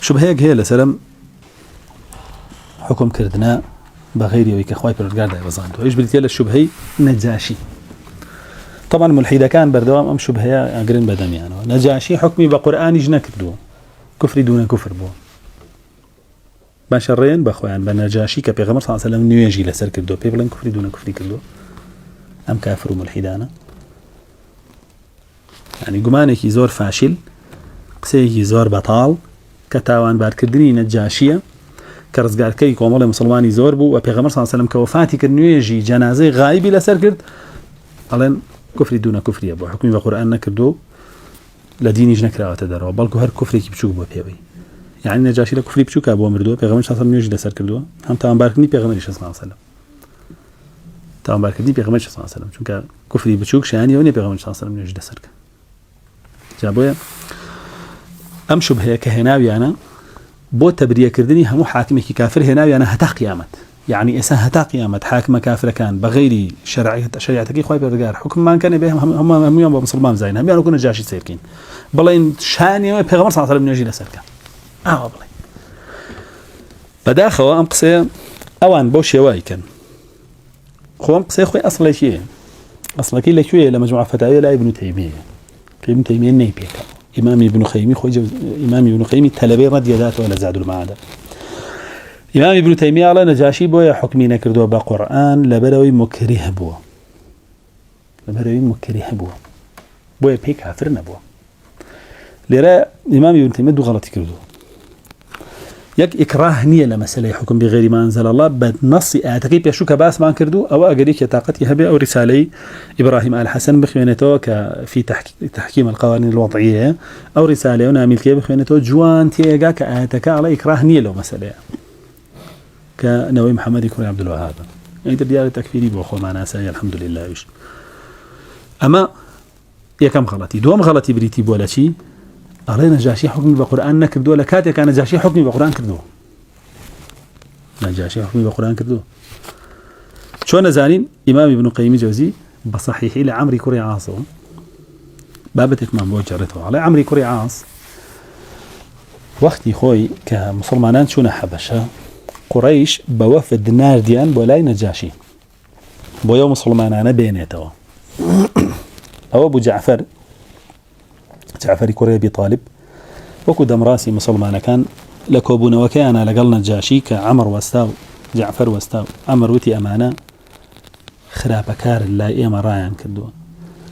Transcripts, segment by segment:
شبهەیەک هەیە لەسەرم حکم کردنا بغير ويكخواي برجال ده وزانته ايش بدي له شبهي نجاشي طبعا ملحد كان بردوام ام شبهه اقرن بدم يعني نجاشي حكمي بقران يجنا كدو كفر دون كفر بو بشرين بخوان بنجاشي كبيغمر صلى الله عليه وسلم نيجي لسر كدو بيبلن كفر دون كفر كدو ام كافر ملحدانا يعني جمانك زور فاشل قسي زور بطال كتاوان باركدني نجاشيه كرزگاركي كومل مسلماني زور بو وبيغمر صلى الله عليه وسلم كوفاتي كنيجي جنازه غايبي لسر كرد الان كفر دون كفر ابو حكمي بالقران نكردو لديني جنكرا تدرو بلكو هر كفري كبچوك بو بيوي يعني نجاشي له كفري بچوك ابو مردو بيغمر صلى الله عليه وسلم نيجي لسر كردو هم تام باركني بيغمر صلى الله عليه وسلم تام باركني بيغمر صلى الله عليه وسلم چونك كفري بچوك شاني وني بيغمر صلى الله عليه وسلم نيجي لسر جابويا ام شبهه كهناوي انا بو تبريه كردني هم حاكمك كافر هنا انا هتا قيامت يعني اسا هتا قيامت حاكم كافر كان بغير شريعتك خوي برغار حكم ما كان بهم هم يوم مسلمان زين هم يكون جاشي سيركين بلين شاني پیغمبر صلى الله عليه وسلم نجي لسرك بلين بداخوا ام قصه اوان بو شواي كان خو ام قصه خوي اصلا شيء اصلا كي لكويه لمجموعه فتاوى لا ابن تيميه نيبيك إمام ابن خيمي إمام ابن خيمي تلبي رد يداته ولا زاد المعادة إمام ابن تيمية على نجاشي بويا حكمي نكردوا بقرآن لبروي مكره بوا بويا بيك كافرنا بوا لرا إمام ابن تيمية دو غلط كردوا يك إكراه نية لمسألة حكم بغير ما أنزل الله بنص آتكي بيشوك باس ما كردوا أو أقريك طاقتي هبه أو رسالة إبراهيم آل حسن بخوانته في تحكيم القوانين الوضعية أو رسالة ونعمل كي بخوانته جوان تيجا كآتك على إكراه نية لو مسألة كنوي محمد كوري عبد الوهاب يعني تبدأ تكفيري بوخو معنا سايا الحمد لله يش أما يكم غلطي دوم غلطي بريتي بولا شي على نجاشي حكمي بالقرآن نكردو لكاتي كان نجاشي حكمي بالقرآن كردو نجاشي حكمي بالقرآن كردو شو نزالين إمام ابن قيم جوزي بصحيحي لعمري كوري عاص بابتك ما بوجرته على عمري كوري عاص وقتي خوي كمسلمانان شو نحبشة قريش بوفد نارديان بولاي نجاشي بويا مسلمانان بينيته أو أبو جعفر كوري أبي طالب وكو دمراسي مسلمان كان لكوبون وكيانا لقلنا جاشي كعمر واستاو جعفر واستاو عمر وتي أمانة خرابكار لا إيما رايان كدوا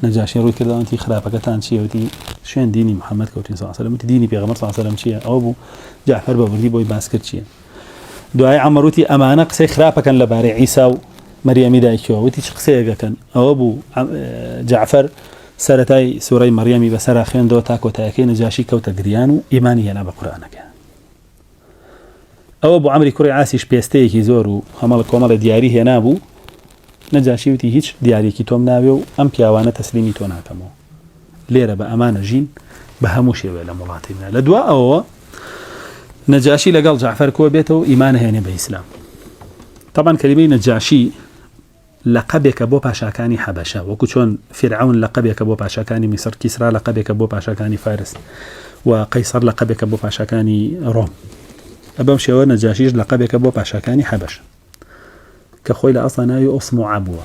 نجاشي روي كدوا أنتي خرابكتان شيء وتي شين ديني محمد كوتين صلى الله عليه وسلم وتي ديني بيغمر صلى الله عليه وسلم شيء أو أبو جعفر بابردي بوي باسكت شيء دعاء عمر وتي أمانة قصي خرابكان لباري عيسى مريم دايكيو وتي شخصية كان أو أبو جعفر سرتاي سورة مريم بسرا خين دو تاكو تاكي نجاشي كوتا قريانو إيماني ينا بقرآنك أو أبو عمري كوري عاسيش بيستيكي زورو همال كومال دياري هنابو نجاشي وتي هيج دياري كي توم نابيو أم بياوانا تسليمي توناتمو ليرة بأمانة جين بهموشي ولا ملاطينا لدواء أو نجاشي لقال جعفر كو بيتو إيمانه هنا بإسلام طبعا كلمة نجاشي لقبك بو باشاكاني حبشة وكو چون فرعون لقبك بو باشاكاني مصر كسرى لقبك بو باشاكاني فارس وقيصر لقبك بو باشاكاني روم أبام شوار نجاشيش لقبك بو باشاكاني حبشة كخوي لأصلا نايو أصمع بو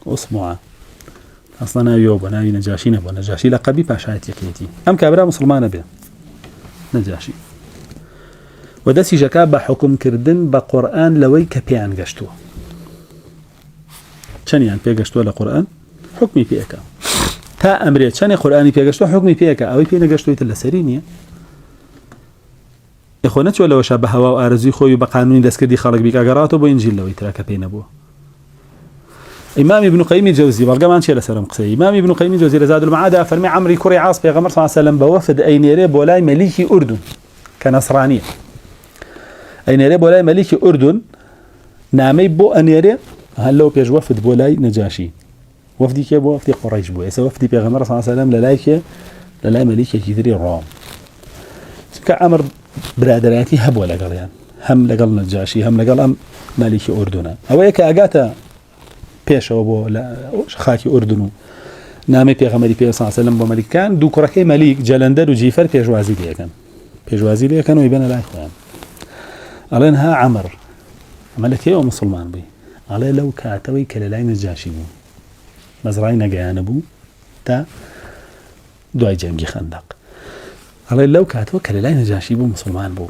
أصمع أصلا نايو بنايو نجاشي نبو نجاشي لقبي باشايت يكيتي أم كابرا مسلمان به نجاشي ودسي جكاب حكم كردن بقرآن لوي كبيان قشتو چنیان پێگەشتووە لە قورئان حکمی پێکە تا ئەمرێت چەنێ قورئانی پێگەشتووە حکمی پێکە ئەوەی پێ نەگەشتوویتە لەسەری نییە یخۆ نەچوە لەوەشە بە هەوا و ئارەزوی خۆی بە قانونی دەستکردی خەڵک بیکەگەڕاتەوە بۆ ئینجیل لەوەی ترا کە پێی نەبووە إمام ابن قيم الجوزي بلغمان شيء لسلام قصي إمام ابن قيم الجوزي لزاد المعادة فرمي عمري كوري عاص بيغمر صلى الله عليه وسلم بوفد أينيري بولاي مليكي أردن كنصرانية أينيري بولاي مليكي أردن نامي بو أنيري هل لو بيج وفد بولاي نجاشي وفدي كيبو وفدي قريش بو إسا وفدي بيغمر صلى الله عليه وسلم للاي مليكي كثيري روم كعمر برادراتي هبو لقل يعني هم لقل نجاشي هم لقل أم مليكي أردن أو يك أجاتا پیشەوە بۆ خاکی ئوردن و نامەی پێغەمبەری پێ صلی الله علیه و سلم بۆ مەلیکان دوو کوڕەکەی مەلیک جەلەندەر و جیفەر پێشوازی دەکەن پێشوازی لێ کەن و بێنە لای خۆیان ئەڵێن ها عەمر ئەمە لە کێوە مسلمان بووی ئەڵێ لەو کاتەوەی کە لە لای نەجاشی بوو مەزرای نەگەیانە بوو تا دوای جەنگی خەندەق ئەڵێ لەو کاتەوە کە لە لای نەجاشی بوو مسلمان بوو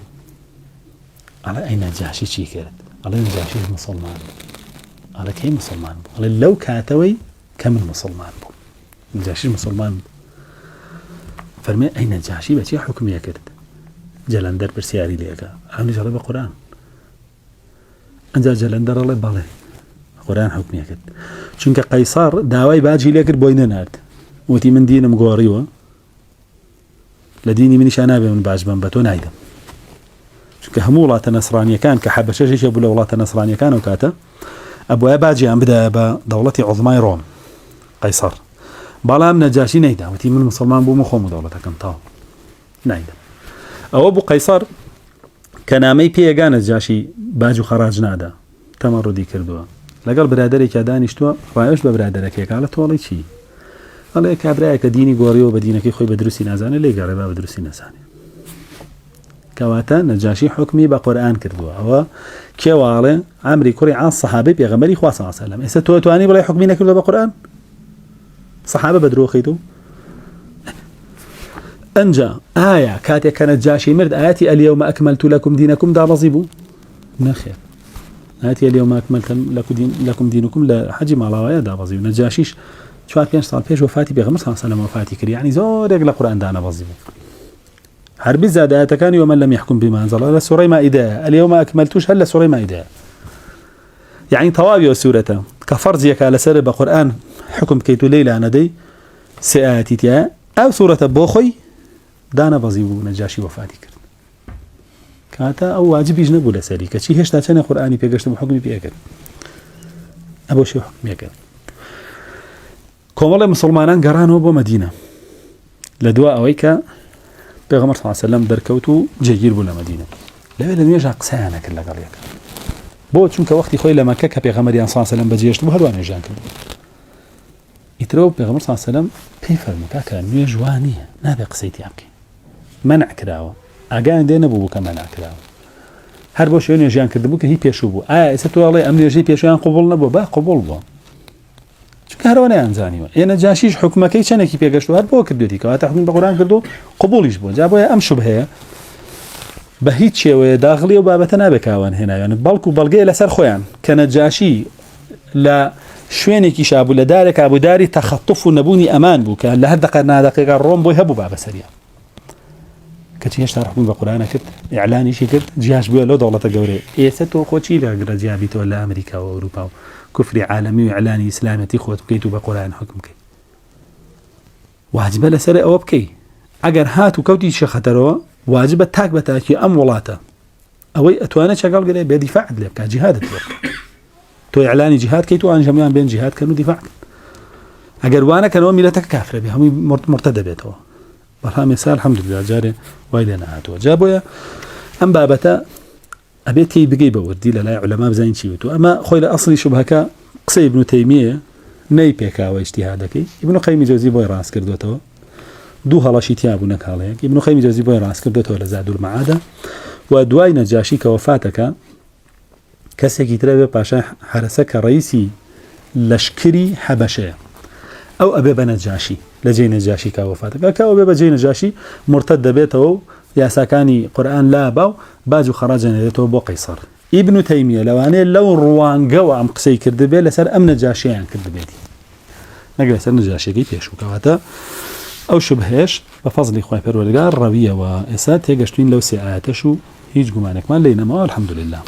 ئەڵێ ئەی نەجاشی چی کرد ئەڵێ نەجاشیش مسلمان بوو ئەڵێ کەی مسلمان بوو ئەڵێ لەو کاتەوەی کە من مسلمان بوو نەجاشیش مسلمان بوو فەرمێ ئەی نەجاشی بەچی حکمیە کرد جەلەندەر پرسیاری لێکە ئەوانیش ئەڵێ بە قورئان ئەنجا جەلەندەر ئەڵێ بەڵێ قورئان حکمیە کرد چونکە قەیسار داوای باجی لێ کرد بۆی نەنارد وتی من دینم گۆڕیوە لە دینی منیشان نابێ من باش بم بە تۆ نایدەم چونکە هەموو وڵاتە نەسرانیەکان کە حەبەشەشێکە بوو لە وڵاتە نەسرانیەکان و کاتە ئەبوایە باجیان بدایە بە دەوڵەتی عوزمای ڕۆم قەیسار بەڵام نەجاشی نەیدا وتی من مسلمان بووم و خۆم و دەوڵەتەکەم تاو نایدەم ئەوە بوو قەیسار کە نامەی پێیەگا نەجاشی باج و خەراج نادا تەمەڕودی کردووە لەگەڵ برادێکە دانیشتووە ڕایش بە برادێکێک لە تۆڵی چی ئەڵێ کابرایەکە دینی گۆڕیەوە بە دینەکەی خۆی بە دروستی نازانێت لێ گەڕێ با بە دروستی نەزانێت کەواتە نەجاشی حکمی بە قورئان کردووە ئەوە کێواڵێ عەمری کوڕی عاص سەحابەی پێغەمبەری خوا صلی الله علیه و سلم ئێستا تۆ توانی بڵێ حکمی نەکردووە بە قورئان سەحابە بە درۆ خەیتەوە ئەنجا ئایا کاتێک کە نەجاشی مرد ئاەتی ئەلیەومە ئەکمەلت لەکم دینەکم دابەزی بوو نەخێر ئاەتی ئەلیەومە ئەکمەلت لەکم دینەکم لە حەجی ماڵاوایە دابەزی و نەجاشیش 4-5 ساڵ پێش وفاتی پێغەمبەر صلی الله علیه و سلم وفاتی کرد یعنی زۆرێک لە قورئان دانەبەزی بوو هەربی زادایەتەکانی ومن لم يحكم بما أنزل الله لە سوورەی مائیدەیە اليوم أكملتوش هەر لە سوورەی مائیدەیە یعنی تەواوی ئەو سوورەتە کە فەرزیەکە لەسەر بە قورئان حکم بکەیت و لێی لانەدەی سێ ئاەتی تایە ئەو سوورەتە بۆ خۆی دانەبەزی بوو نەجاشی وفاتی کرد کاتە ئەو واجبیش نەبوو لەسەری کەچی هێشتا چەنە قورئانی پێگەشت بوو حکمی پێکرد ئەبۆ شێ حکمیەکە کۆمەڵی مسلمانان گەڕانەوە بۆ مەدینە لە دوا ئەوەی کە پێغەمبەر صلی الله علیه و سلم دەرکەوت و جێگیر بوو لە مەدینە لەوێ لە نوێژا قسەیانە کرد لەگەڵ یەکە بۆ چونکە وەختی خۆی لە مەکە کە پێغەمبەریان صلی الله علیه و سلم بەجێهێشت بوو هەروە نوێژیان کرد ئیترەوە پێغەمبەر صلی الله علیه و سلم پێی فەرمووی کاکە نوێژ وان نییە نابێ قسەی تیا بکەی مەنع کراوە ئاگایان دێ نەبوو کە مەنع کراوە هەر بۆ شوێ نوێژیان کردبوو کە هی پێشوو بوو ئایا ئێستا تۆ ئەڵێ ئەم نوێژەی پێشویان قبوڵ نەبووە با قبوڵ بووە چونکە هەروە نەیانزانیوە ئێنە جاشیش حکومەکەی چەندێکی پێگەشت و هەر بۆ کردوێتی کەواتە حکم بە قورئان کردو قبوڵیش بووە جا بۆیە ئەم شوبهەیە بە هیچ شێوەیە داخلی و بابەتە نابێ کاوان هێناوێن بەڵکو بەڵگەیە لەسەر خۆیان کە نەجاشی لە شوێنێکی شابوو لە دارێک ئابووداری تەخەتوف و نەبوونی ئەمان بوو کە لە هەر دەقەنادەقێکا ڕۆم بۆی هەبوو بابەسەریە کەچی هێشتا حکم بە قورئانە کرد ئیعلانیشی کرد جیاش بووە لەو دەوڵەتە گەورەیە ئێستا تۆ خۆچی لەگرە جیابیتەوە لە ئەمریکا و ئەوروپا و كفر عالمي وإعلاني إسلامتي خوات بكيت وبقرآن حكمك واجب لسر أو بكي أجر هات وكوتي شختروا واجب تاك بتاكي أم ولاته أوي أتوانا شغال قال بدفاع لك جهاد لك تو إعلاني جهاد كيتو أن جميعا بين جهاد كانوا دفاع أجر وانا كانوا ملتك كافرة بهم مرتدى بيتوا برها مثال الحمد لله جاري وايدنا هاتوا جابوا أم بابتا أبيتي بقي بوردي لا علماء بزين شيوتو أما خويل أصلي شبهك قصي ابن تيمية نيبيكا واجتهادك ابن قيم جوزي بوي راس كردوتو دو هلاشي تيابونك هاليك ابن قيم جوزي بوي راس كردوتو لزاد المعادة ودواي نجاشي كوفاتك كسيكي تربي باشا حرسك رئيسي لشكري حبشة أو أبي نجاشي لجي نجاشي كوفاتك أو أبي جي نجاشي مرتد بيته يا ساكاني قرآن لا باو باجو خراجنا ليتو بو قيصر ابن تيمية لواني لو روان قوى عم قسي كردبي لسر أم نجاشي عن كردبيتي نقل سر نجاشي كي بيشو كواتا أو شبهش بفضل إخوة بيرولغار روية وإسات يقشتين لو سيئاتشو هيج قمانك ما لينا ما الحمد لله